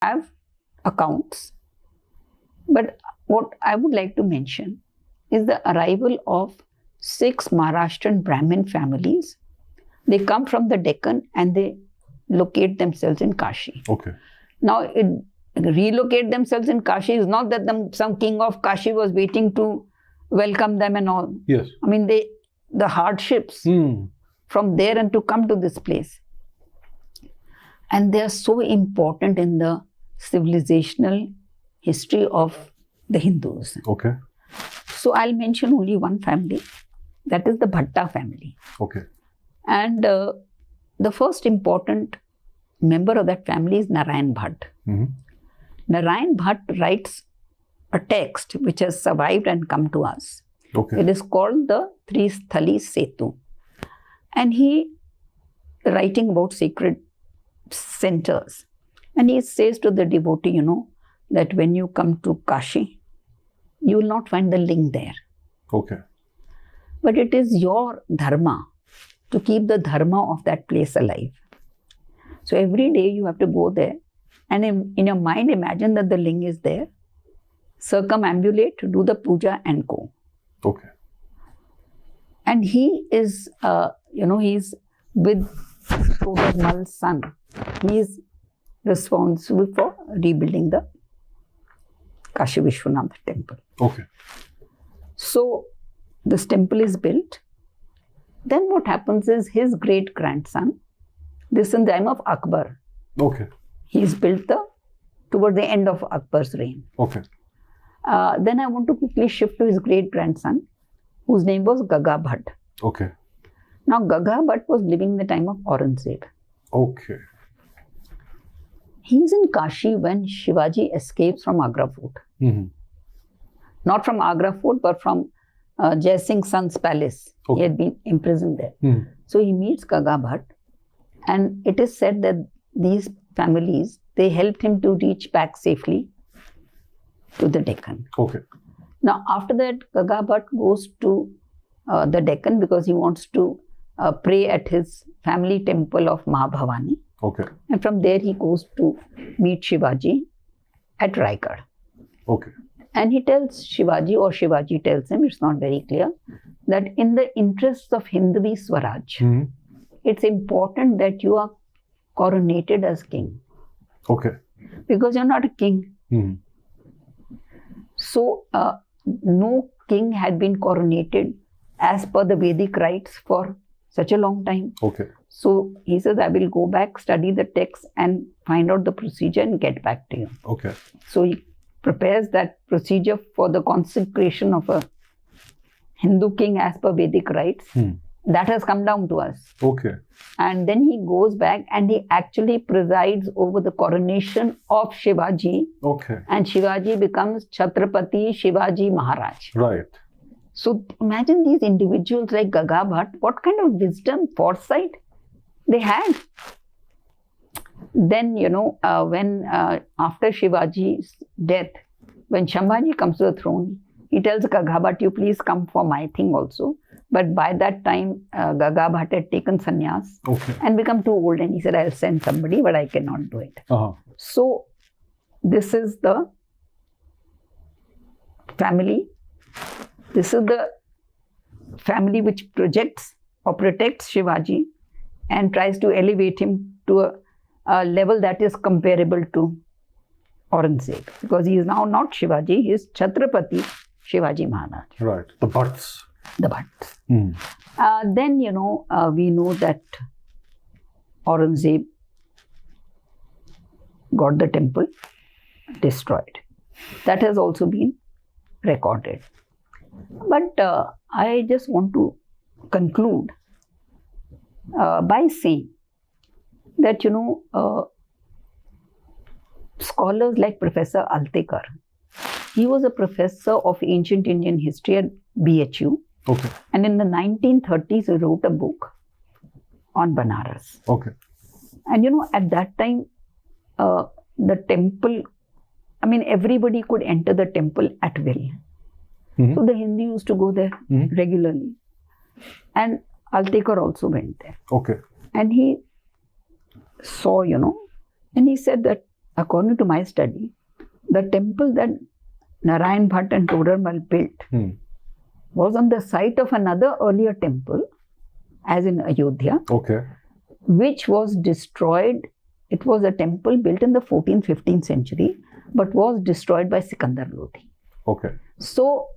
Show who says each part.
Speaker 1: have accounts. But what I would like to mention is the arrival of 6 Maharashtrian Brahmin families. They come from the Deccan and they locate themselves in Kashi.
Speaker 2: Okay.
Speaker 1: Now, relocate themselves in Kashi is not that some king of Kashi was waiting to welcome them and all.
Speaker 2: Yes.
Speaker 1: I mean, the hardships from there and to come to this place. And they are so important in the civilizational history of the Hindus.
Speaker 2: Okay.
Speaker 1: So I'll mention only one family, that is the Bhatta family.
Speaker 2: Okay.
Speaker 1: And the first important member of that family is Narayan Bhatt. Narayan Bhatt writes a text which has survived and come to us.
Speaker 2: Okay.
Speaker 1: It is called the Tristhali Setu. And he, writing about sacred centers, and he says to the devotee, that when you come to Kashi, you will not find the ling there.
Speaker 2: Okay.
Speaker 1: But it is your dharma to keep the dharma of that place alive. So every day you have to go there and in your mind imagine that the ling is there, circumambulate, do the puja and go.
Speaker 2: Okay.
Speaker 1: And he is, he's with Mal's son. He is responsible for rebuilding the Kashi Vishwanath temple.
Speaker 2: Okay.
Speaker 1: So this temple is built. Then what happens is his great-grandson, this is in the time of Akbar.
Speaker 2: Okay.
Speaker 1: He's built toward the end of Akbar's reign.
Speaker 2: Okay.
Speaker 1: Then I want to quickly shift to his great-grandson, whose name was Gaga Bhatt.
Speaker 2: Okay.
Speaker 1: Now Gaga Bhatt was living in the time of Aurangzeb.
Speaker 2: Okay.
Speaker 1: He's in Kashi when Shivaji escapes from Agra fort. Not from Agra fort, but from Jai Singh's son's palace.
Speaker 2: Okay.
Speaker 1: He had been imprisoned there. So he meets Gaga Bhatt, and it is said that these families, they helped him to reach back safely to the Deccan.
Speaker 2: Okay.
Speaker 1: Now after that, Gaga Bhatt goes to the Deccan because he wants to pray at his family temple of Mahabhavani.
Speaker 2: Okay.
Speaker 1: And from there he goes to meet Shivaji at Raigad.
Speaker 2: Okay.
Speaker 1: And he tells Shivaji, or Shivaji tells him, it's not very clear, that in the interests of Hinduvi Swaraj, it's important that you are coronated as king.
Speaker 2: Okay.
Speaker 1: Because you're not a king. So, no king had been coronated as per the Vedic rites for such a long time.
Speaker 2: Okay.
Speaker 1: So, he says, I will go back, study the text and find out the procedure and get back to you.
Speaker 2: Okay.
Speaker 1: So, he prepares that procedure for the consecration of a Hindu king as per Vedic rites. That has come down to us.
Speaker 2: Okay.
Speaker 1: And then he goes back and he actually presides over the coronation of Shivaji.
Speaker 2: Okay.
Speaker 1: And Shivaji becomes Chatrapati Shivaji Maharaj.
Speaker 2: Right.
Speaker 1: So imagine these individuals like Gaga Bhatt, what kind of wisdom, foresight they had. Then, when after Shivaji's death, when Shambhaji comes to the throne, he tells Gaga Bhatt, you please come for my thing also. But by that time, Gaga Bhatt had taken sannyas and become too old. And he said, I'll send somebody, but I cannot do it. So, this is the family. This is the family which projects or protects Shivaji and tries to elevate him to a level that is comparable to Aurangzeb. Because he is now not Shivaji, he is Chatrapati Shivaji Maharaj.
Speaker 2: Right. The Bhatts.
Speaker 1: The Bhatts. Then, we know that Aurangzeb got the temple destroyed. That has also been recorded. But I just want to conclude by saying that, scholars like Professor Altekar, he was a professor of ancient Indian history at BHU.
Speaker 2: Okay.
Speaker 1: And in the 1930s, he wrote a book on Banaras.
Speaker 2: Okay.
Speaker 1: And at that time, the temple, everybody could enter the temple at will. So the Hindu used to go there regularly. And Altekar also went there.
Speaker 2: Okay.
Speaker 1: And he saw, and he said that according to my study, the temple that Narayan Bhatt and Todarmal built was on the site of another earlier temple, as in Ayodhya,
Speaker 2: Okay.
Speaker 1: which was destroyed. It was a temple built in the 14th, 15th century, but was destroyed by Sikandar Lodi.
Speaker 2: Okay.
Speaker 1: So